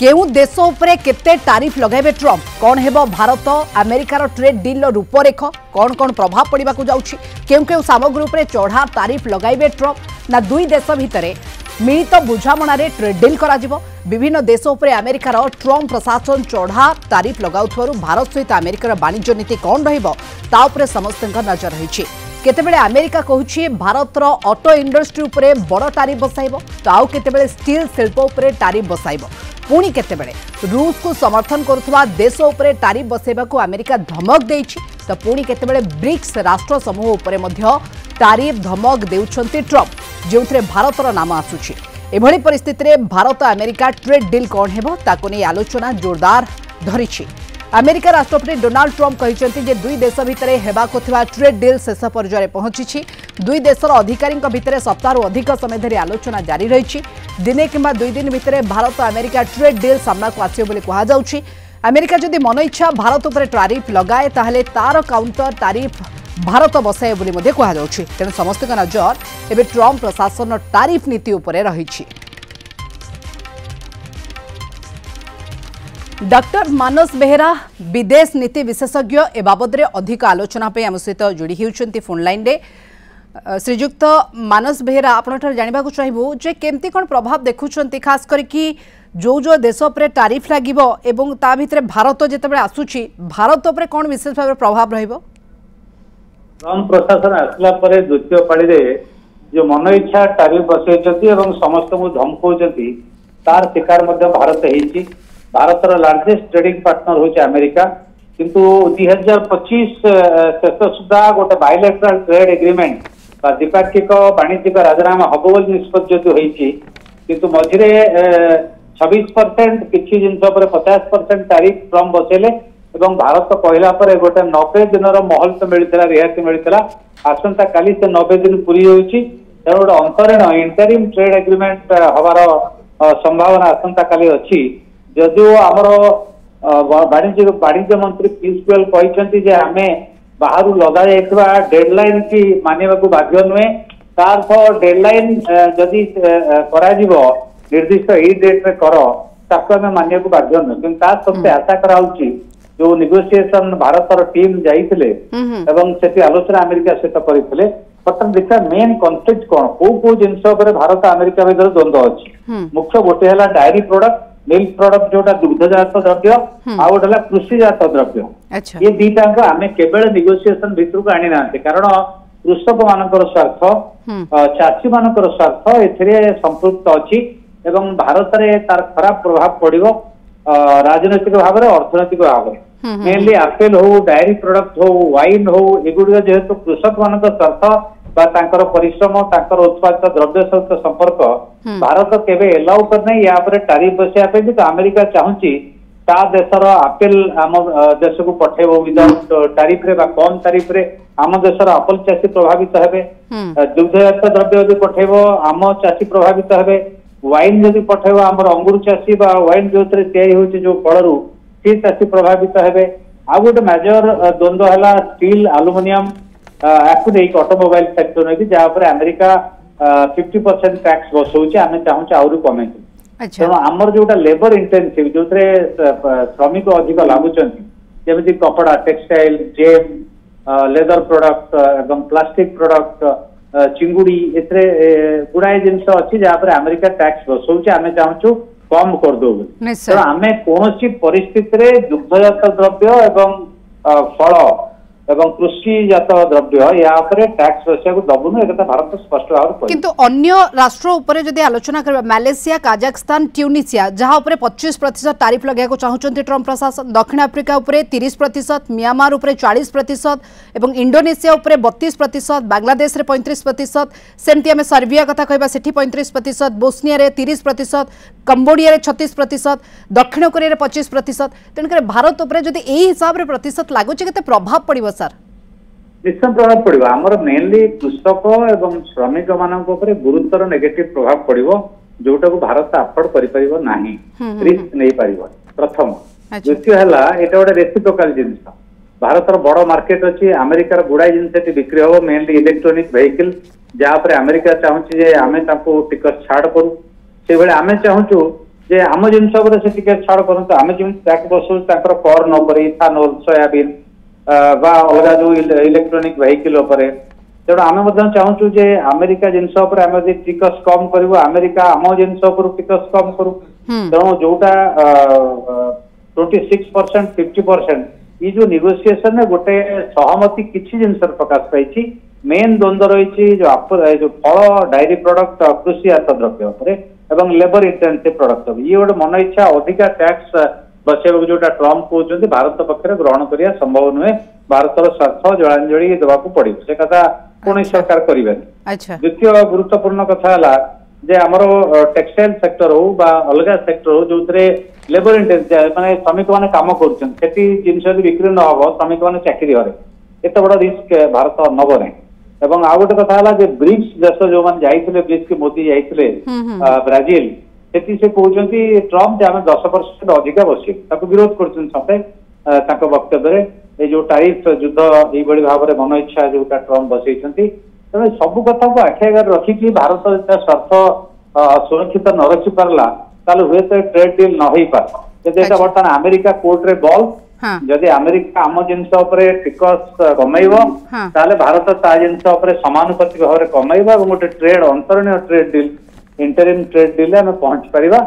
केउ देश उपरे केते टारिफ लगाइबे ट्रम्प कौन हेबो भारत अमेरिकार ट्रेड डील रूपरेख कौन कौन प्रभाव पड़वा को जाउछि केउ केउ सामग्री उपरे चढ़ा टारिफ लगाइबे ट्रम्प ना दुई देश भितरे मिलित बुझामणारे ट्रेड डील करा जिवो विभिन्न देश उपरे अमेरिकार ट्रम्प प्रशासन चढ़ा टारिफ लगाउथवारु भारत सहित अमेरिकार वाणिज्य नीति कौन रहिबो ता उपरे समस्तक नजर रहिछि केतेबेले अमेरिका कहूछि भारतर ऑटो इंडस्ट्री उपरे बड़ टारिफ बसाइबो तो आउ केतेबेले स्टील शिल्प उपरे टारिफ बसाइबो पुणी केतेबेले रूस को समर्थन करुवा देश उपरे टारिफ बसाइबा को अमेरिका धमक देइछि तो पुणी केतेबेले ब्रिक्स राष्ट्र समूह उपरे मध्य टारिफ धमक देउछन्ति ट्रम्प जेउथरे भारतर नाम आसुछि एभली परिस्थिति रे भारत अमेरिका ट्रेड डील कौन हेबो ताको नै आलोचना जोरदार धरिछि अमेरिका राष्ट्रपति डोनाल्ड ट्रम्प कहते जे दुई देश भितर हेबाको थिबा ट्रेड डील शेष पर्यायर पहुंची दुई देशर अधिकारी भितर सप्ताह अधिक समय धरी आलोचना जारी रही दिने किंबा दुई दिन भितर भारत अमेरिका ट्रेड डील सामना को आसियो बोली कहा जाउछि अमेरिका जदि मन इच्छा भारत उपर टारिफ लगाए ताहले तार काउंटर टारिफ भारत बसाए बोली मध्ये कहा जाउछि तेणु समस्त नजर एबे ट्रम्प प्रशासन टारिफ नीति उपरे रहिछि। डॉक्टर मानस बेहेरा विदेश नीति विशेषज्ञ ए बाबद अधिक आलोचना पे आम सहित जोड़ी होती फोन लाइन रे श्रीजुक्त मानस बेहेरा आपन जानवा चाहबू जे केमती कौन प्रभाव देखुंट खास करके जो जो देश पर टारिफ लगिबो एवं ता भितर भारत जिते आसुची भारत पर कौन विशेष भाव प्रभाव रहिबो। ट्रम्प प्रशासन आसला पर द्वितीय पाड़ी रे जो मन इच्छा टारिफ बसैछथि एवं समस्त को धमकाउछथि तार शिकार मध्य भारत हेछि भारतर लार्जेस्ट ट्रेडिंग पार्टनर होचे अमेरिका किंतु 2025 शेष सुधा गोटे बायलैटराल ट्रेड एग्रीमेंट द्विपाक्षिक वाणिज्यिक राजीनामा हम बोली निष्पत्ति होती किंतु मझे 26% किसी जिन 50% तारीख ट्रम्प बसैले एवं भारत कहला पर गोटे 90 दिन महल तो मिलता रियायती मिलता आसंता काली से 90 दिन पूरी होती तेणु गोटे अंतरीण इंटरिम ट्रेड एग्रीमेंट हबार संभावना आसंता काली अच्छी जदिव आमर वाणिज्य मंत्री पीयूष गोयल कहते जे आमे बाहर लगा जाइथिबा डेडलाइन की मानिबा को बाध्य नुहे तार डेडलाइन जदि करा जिवो निर्दिष्ट एई डेट रे कर ताको आमे मानिबा को बाध्य नुहे किंतु तार सबसे आशा कराउची जो नेगोशिएशन भारतर टीम जाइथिले एवं सेठी आलोचना अमेरिका सहित करथिले बर्तमान देखा मेन कॉन्फ्लिक्ट कोन को जिनस पर भारत अमेरिका भीतर द्वंद्व अछि मुख्य गोटे हला डायरी प्रोडक्ट मिल्क प्रोडक्ट जोटा दुग्धजात द्रव्य आ गोटे कृषिजात द्रव्य ये दीटा आम केवल नेगोशिएशन भितर को आनी ना कारण कृषक मानकर स्वार्थ चाषी मानकर स्वार्थ एथिरे संपृक्त अछि एवं भारत रे तार खराब प्रभाव पड़िबो राजनैतिक भाव में अर्थनैतिक भाव में मेनली आपेल हो डायरी प्रोडक्ट हो वाइन हो एगुड़ी जेहेतु कृषक मान स्वार्थ तांकर परिश्रम तांकर उत्पादित द्रव्य सहित संपर्क भारत केवे एलाउ करना या टारिफ बसैया तो अमेरिका चाहूँगी ता देशर आपेल आम देश को पठेब विदाउट टारिफ रे कम टारिफ रे आम देशर आपेल चाषी प्रभावित हेबे दुग्धजात द्रव्य यदि पठेब आम चाषी प्रभावित हेबे वाइन जदि पठेब आम अंगूर चाषी वाइन जो जो फलू सी चाषी प्रभावित हेबे आ गोटे मेजर द्वंद्व है स्टील आलुमिनियम आपको नहीं ऑटोमोबाइल सेक्टर में जहाँ अमेरिका 50% टैक्स बसौचे आम चाहूँ आहरी कमे तेणु आमर जोटा लेबर इंटेंसिव जो श्रमिक अधिक लगुंट जमी कपड़ा टेक्सटाइल जेम लेदर प्रोडक्ट एवं प्लास्टिक प्रोडक्ट चिंगुड़ी एथे गुड़ाए जिन अच्छी जहाँ अमेरिका टैक्स बसौचे आम चाहूँ कम करदे तेणु आम कौन परिस्थिति दुग्धजात द्रव्य एवं फल एवं कृषिजात द्रव्य या टैक्स बसिया को दबुनु एक भारत स्पष्ट भाव किंतु अन्य राष्ट्र उपरे जदि आलोचना करबा मालेशिया काजाखस्तान ट्यूनिसिया जहां उपरे 25% टारिफ लगाया को चाहउचंती ट्रम्प प्रशासन दक्षिण अफ्रीका उपरे 30% म्यांमार उपरे 40% एवं इंडोनेशिया उपरे 32% बांग्लादेश रे 35% सेमती हमें सर्बिया कथा कहबा सेठी 35% बोस्निया रे 30% कंबोडिया रे 36% दक्षिण कोरिया रे 25% तेनकर भारत उपरे जदि एही हिसाब रे प्रतिशत लागुचे केते प्रभाव पड़िबो सर निश्चय प्रभाव पड़ो आमर मेनली कृषक एवं श्रमिक मान गुरुतर नेगेटिव प्रभाव पड़ो जोटा को भारत अफोर्ड कर रिस्क नहीं पार प्रथम द्वितीय है यहाँ गोटे रेसिप्रोकाल जिन भारत बड़ मार्केट अच्छी अमेरिकार गुड़ाई जिन बिक्री हम मेनली इलेक्ट्रोनिक वेहिकल जहाँ पर अमेरिका चाहूँ आम टिकस छाड़ करूँ से आम चाहूँ जे आम जिनस से टिके छाड़ करते आम जमी टैक्स बसू कर इथानोल सोयाबीन बा अलग जो इलेक्ट्रोनिक वेहिकल तेणु आम चाहूँ जे अमेरिका जिनस टिकस कम कर अमेरिका आम जिनस टिकस कम करू तेणु जोटा 26% 50% ये जो निगोसिएशन गोटे सहमति किसी जिनस प्रकाश पाई मेन द्वंद्व रही जो फल डायरी प्रोडक्ट कृषि आत द्रव्य एवं लेबर इंटेंसिव प्रोडक्ट ये गोटे मन इच्छा अधिका टैक्स बसैक जो ट्रम्प कहते भारत पक्ष ग्रहण करने संभव नुहे भारतर स्वार्थ जलांजलि देवाक पड़ो से कथा कौन सरकार करेंगे। द्वितीय गुरुत्वपूर्ण कथा है जे आमर टेक्सटाइल सेक्टर हो बा अलग सेक्टर हो जो लेबर इंटेंसिव माने श्रमिक मैंने काम कर जिन बिक्री न हम श्रमिक मैंने चाकरी हरे एत बड़ रिस्क भारत नब ना एवं आ गोटे कथा है ब्रिक्स देश जो मैंने जाइए ब्रिक्स के मोदी जाइए ब्राजिल से कहते ट्रम्प आम 10% अधिका बस विरोध कर वक्तव्य ये जो टारिफ युद्ध ये भाव में मन इच्छा जो ट्रम्प बसई तेज सब कथा को आखि आगे रखिकी भारत स्वार्थ सुरक्षित न रखी पारा ताले हुए तो ट्रेड डील न हो पार बर्तमान अमेरिका कोर्ट रे बॉल जदि अमेरिका आम जिनस टिकस कमेब ताले भारत ता जिनस समानुपातिक भाव में कमेब गोटे ट्रेड अंतरणीय trade deal interim trade deal आम पहुंच पारिबा।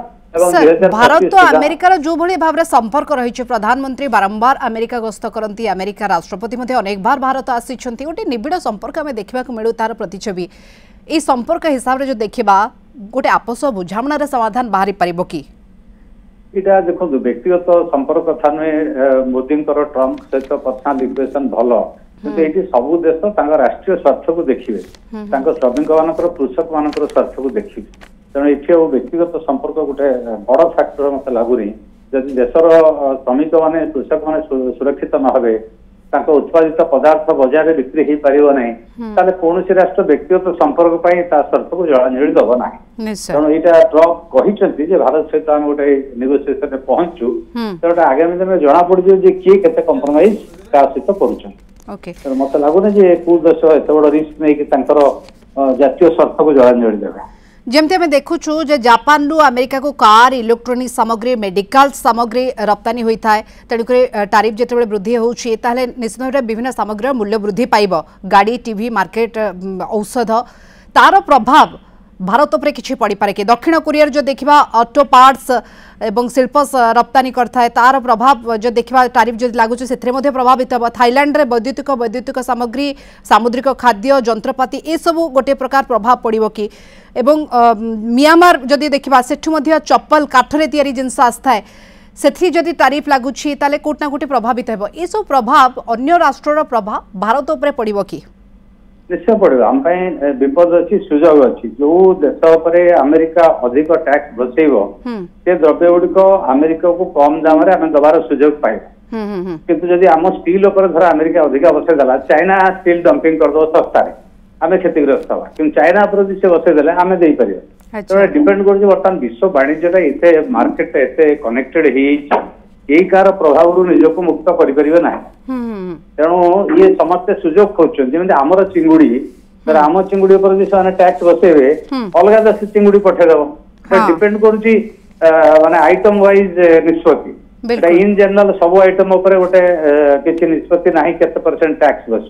भारत तो अमेरिकार जो भली भाव में संपर्क रही प्रधानमंत्री बारंबार अमेरिका गस्त करती अमेरिका राष्ट्रपति अनेक बार भारत आसी गोटे निबिड़ संपर्क आम देखा मिलू तार प्रतिच्छवि ये संपर्क हिसाब से जो देखा गोटे आपस बुझामणार समाधान बाहरी पारिबो कि इटा देखो व्यक्तिगत संपर्क कथा नुहे मोदी ट्रम्प सहित पर्सनाल इक्वेशन भल कि सबू देश राष्ट्रीय स्वार्थ को देखिए श्रमिक मान कृषक मान स्वार्थ को देखिए तेणु ये व्यक्तिगत संपर्क गोटे बड़ फैक्टर मत लगुनि जदि देशर श्रमिक मैंने कृषक मैंने सुरक्षित न हे उत्पादित पदार्थ बजार में बिक्री हो पार ना कौन राष्ट्र व्यक्तिगत संपर्क स्वार्थ को जलांजलि दब ना तेणु यहाँ ट्रम्प कहते भारत सहित आम गोटे नेगोसिएशन में पहुंचु तो आगामी दिन में जना पड़े किए के कंप्रोमाइज क्या सहित कर मत लगुनि कौ देश एत बड़ रिस्क नहीं जातीय स्वार्थ को जलांजलि देवे जमती आम देखुचु जे जापान रु अमेरिका को कार इलेक्ट्रोनिक सामग्री मेडिकल सामग्री रप्तानी होता है तेणुक टारिफ जिते वृद्धि होउछि ताहले निश्चित भाव विभिन्न सामग्री मूल्य वृद्धि पाइब गाड़ी टीवी मार्केट औषध तार प्रभाव भारत पर किछि पड़ी पारे कि दक्षिण कोरिया जो देखा ऑटो पार्ट्स एवं शिल्प रप्तानी करता तार प्रभाव जो देखा टारिफ जो लगुच से प्रभावित हम थाईलैंड रे वैद्युतिक सामग्री सामुद्रिक खाद्य जंत्रपाति ये सब गोटे प्रकार प्रभाव पड़ो कि एवं म्यांमार जदि देखा सेठू चप्पल काठरे तैयारी जिनस आसए से जदि टारिफ लगुच कोटना कोटी प्रभावित हो ये सब प्रभाव अन्य राष्ट्र प्रभाव भारत उपर पड़ो कि निश्चय पड़ो आम विपद अच्छी सुजोग अच्छी जो देश अमेरिका अधिक टैक्स बसैब से द्रव्य गुड़िक अमेरिका को कम दाम आम दबार सुजोग पाइब किंतु जदि आम स्टील धर अमेरिका अधिक बसईदेला चाइना स्टील डंपिंग करदे सस्तार आम क्षतिग्रस्त हवा कि चाइना पर से बसईदे आम देपर तो डिपेंड कर बर्तमान विश्व वाणिज्य एते मार्केट एते कनेक्टेड यही कार प्रभाव निजक मुक्त करें ना तेणु ये समस्ते सुजोग खोजुं आमर चिंगुड़ी आम चिंगुड़ी पर टैक्स बसैबे अलग देश चिंगुड़ी पठेदेव डिपेंड कर आइटम वाइज निष्पत्ति इन जनरल सब आइटम गोटे किसी निष्पत्ति ना के टैक्स बस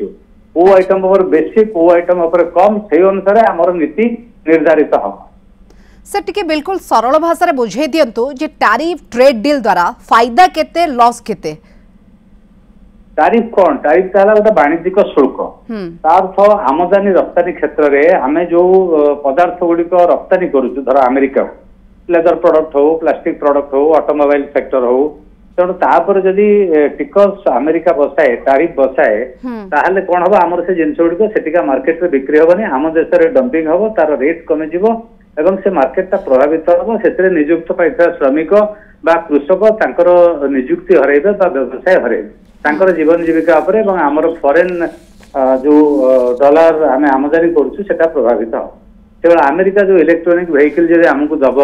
को आइटम बेसी को आइटम कम से अनुसार आमर नीति निर्धारित हम सर टिके बिल्कुल सरल भाषा रे बुझे दियंतु जे टैरिफ ट्रेड डील द्वारा फायदा केते लॉस केते टैरिफ कौन टैरिफ कहला गोटे वाणिज्यिक शुल्क अर्थ आमदानी रप्तानी क्षेत्र में आम जो पदार्थ गुड़िक रप्तानी करुचु धर अमेरिका लेदर प्रोडक्ट हो प्लास्टिक प्रोडक्ट हो ऑटोमोबाइल सेक्टर हो तेणु तापर जदि टिकस अमेरिका बसाए टैरिफ बसाए ताहले कौन हम आमर से जिनस गुड़िक सेटिका मार्केट में बिक्री हेनी आम देश में डंपिंग हम तार रेट कमिजिव एवं से मार्केटा प्रभावित हम से निजुक्त पाई श्रमिक बा कृषक निजुक्ति हरइबे बा व्यवसाय हरइबे जीवन जीविका आमर फॉरेन जो डॉलर आम आमदानी करा प्रभावित हम केवल अमेरिका जो इलेक्ट्रोनिक वेहिकल जब आमको दब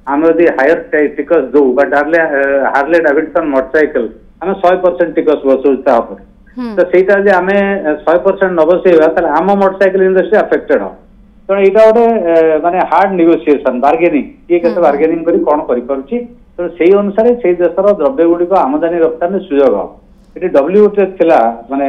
आम यदि हायर टिकस दो हार्ले डेविडसन मोटरसाइकिल आम 100% टिकस बसौ तो सहीटा आम 100% न बसैबा आम मोटरसाइकिल इंडस्ट्री अफेक्टेड हम तेणु यहाँ गोटे माने हार्ड नेगोशिएशन बार्गेनिंग किए केते बार्गेनिंग करी कौन करि पारुछि तेणु से अनुसार से देशर द्रव्य गुड़िक आमदानी रप्तानी सुजोग ये WTO थिला माने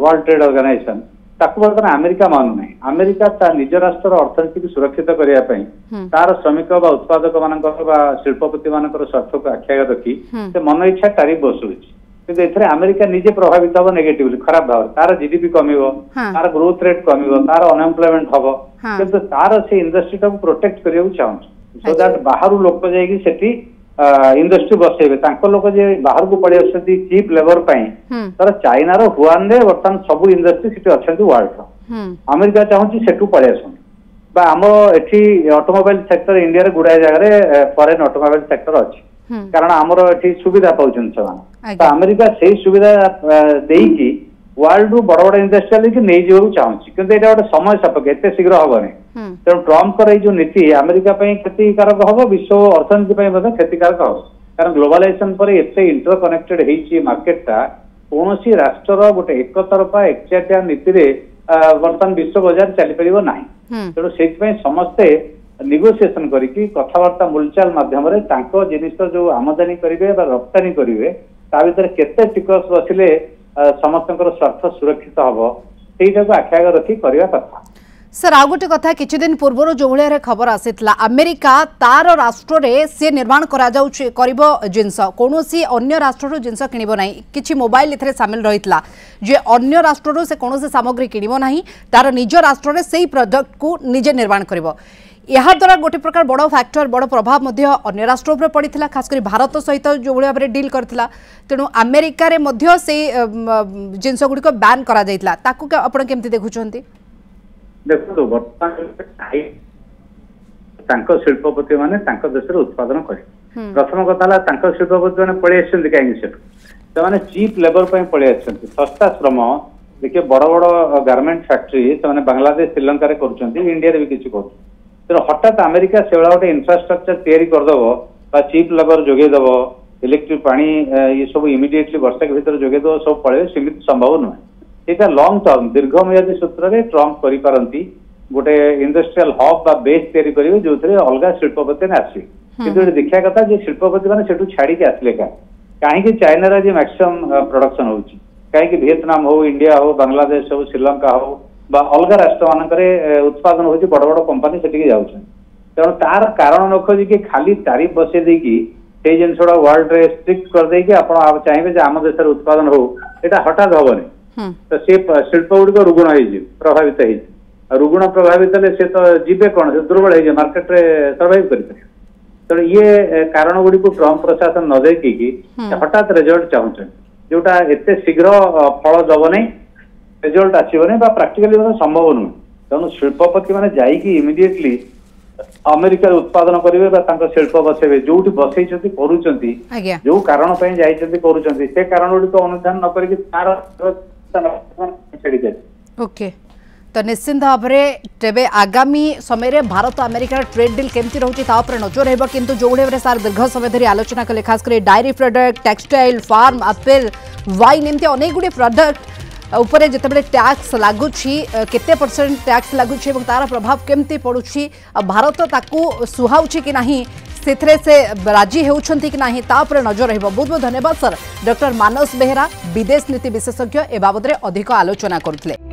वर्ल्ड ट्रेड ऑर्गेनाइजेशन ताकू बर्तमान अमेरिका मानु नहीं अमेरिका ता निज राष्ट्र अर्थनीति को सुरक्षित करने तार श्रमिक बा उत्पादक मानकर बा शिल्पपति मानकर स्वार्थ को आख्या रखी से मन इच्छा तारीफ बसुची किंतु एथरे अमेरिका निजे प्रभावित हम नेगेटिवली खराब भाव तार जीडीपी कमिवो तार ग्रोथ रेट कमिवो तार अनएम्प्लॉयमेंट हबो किंतु तार से इंडस्ट्री को प्रोटेक्ट करियो चाहूँ सो दैट बाहर लोक जाइकी सेठी इंडस्ट्री बसेबे तांको लोक जे बाहर को पड़े आछथि चीप लेबर पई तर चाइना रो हुआन रे वर्तमान सब इंडस्ट्री सिटी अछथि वर्ल्ड रो अमेरिका चाहूची सेटू पड़े आछन बा हम एठी ऑटोमोबाइल सेक्टर इंडिया रे गुडा जगह रे फॉरेन ऑटोमोबाइल सेक्टर अछि कारण हमरो एठी सुविधा पाउछन समान तो अमेरिका सेही सुविधा देई की वर्ल्ड रू बड़ बड़ इंडस्ट्रियल की नहीं जीव चाहूँ किंतु एटा गोटे समय सापेक्ष एते शीघ्र हबनी तेणु ट्रम्प जो नीति अमेरिका क्षतिकारक हम विश्व अर्थनीति क्षतिकारक हम कारण ग्लोबलाइजेशन पर एते इंटरकनेक्टेड होती मार्केटा कौन राष्ट्र गोटे एक तरफा एकचाटिया नीति बर्तमान विश्व बाजार चली पार ना तेणु से समस्ते निगोसिएशन करके कथबार्ता मूलचाल मध्यम जिनिस जो आमदानी करेंगे रप्तानी करेंगे ता भर केते टिकस बसिले समस्त स्वार्थ सुरक्षित हम से आख्या रखी करवा कथा सर आ गोटे कथा किछि दिन पूर्व जो भाया खबर आसीथिला अमेरिका तार राष्ट्र रे से निर्माण करिबो जिंस कोनोसी अन्य राष्ट्र जिंस किनिबो नाही किछि मोबाइल इथरे शामिल रहितला जे अन्य राष्ट्र से कोनोसी सामग्री किनिबो नाही तार निज राष्ट्र रे सेही प्रोडक्ट को निजे निर्माण करिबो यहाँ द्वारा गोटे प्रकार बड़ फैक्टर बड़ प्रभाव अन्य राष्ट्र उपर पड़ता खासकर भारत सहित जो भाव में डील करथिला तेणु अमेरिका रे मध्य से जिनस गुड़िक बैन करा जायतिला ताकू आपण केमती देखुछंती देखो बर्तमान शिल्पपति माने देश उत्पादन करे प्रथम कथा शिल्पपति मैंने पड़े कहीं चीप लेबर पड़े सस्ता श्रम देखिए बड़ बड़ गारमेंट फैक्ट्री से बांग्लादेश श्रीलंका इंडिया भी किसी कर तेणु हठात अमेरिका से गोटे इनफ्रास्ट्रक्चर तैयारी करदेव चीप लेबर जोगेदेव इलेक्ट्रिक पानी ये सब इमिडिएटली वर्षा के भीतर जोगेदेव सब पड़े सीमित संभव नुहे यहाँ लंग टर्म दीर्घमियादी सूत्र में ट्रम्प करी गोटे इंडस्ट्रियल हब बा बेस तैयारी करेंगे जो अलग शिल्पपति ने आसवे कि देखा कथा शिल्पपति मैंने से छाड़ी आसले कहीं चाइना जी मैक्सिमम प्रोडक्शन हो कहीं वियतनाम हो इंडिया हो बांग्लादेश हो श्रीलंका हो अलग राष्ट्र मानक उत्पादन हो बड़ बड़ कंपानी से जाऊँ तेणु तार कारण न खोजिकी खाली तारीफ बसई देकी से जिन वर्ल्ड रे स्ट्रिक्ट करदे चाहिए आम देश उत्पादन हो यहाँ हठात हेनी तो सी शिल्प गुड़िक रुगुण हो प्रभावित हो रुगुण प्रभावित है सी तो जीवे कौन से दुर्बल हो मार्केट रे सर्वाइव कर तेणु ये कारण गुड़ी ट्रम्प प्रशासन न देखिकी हठात रिजल्ट चाहूँ जोटा एत शीघ्र फल दब नहीं रिजल्ट आसबनी प्राक्टिकली संभव नुहे तेणु शिल्पपति मैंने जाइकी इमिडिएटली अमेरिका उत्पादन करेंगे शिल्प बसेबे जो बसई करुँच जो कारण से कारण गुड़िक अनुधान न कर ओके तो निश्चिंत भाव में तेरे आगामी समय भारत अमेरिका ट्रेड डील केमती रोचे नजर रहा किंतु जो भाव में सार दीर्घ समय धरी आलोचना कले खासकर dairy product textile farm apple wine एमती अनेक गुड़े प्रोडक्ट उपरे जितेबाला टैक्स लगुच केते परसेंट टैक्स लगुच तार प्रभाव केमती पड़ुछि भारत ताकू सुहाउछि कि नाही सेथरे से राजी होउछंती कि नाही ता पर नजर रहबो। बहुत बहुत धन्यवाद सर डॉक्टर मानस बेहेरा विदेश नीति विशेषज्ञ ए बाबद रे अधिक आलोचना करथिले।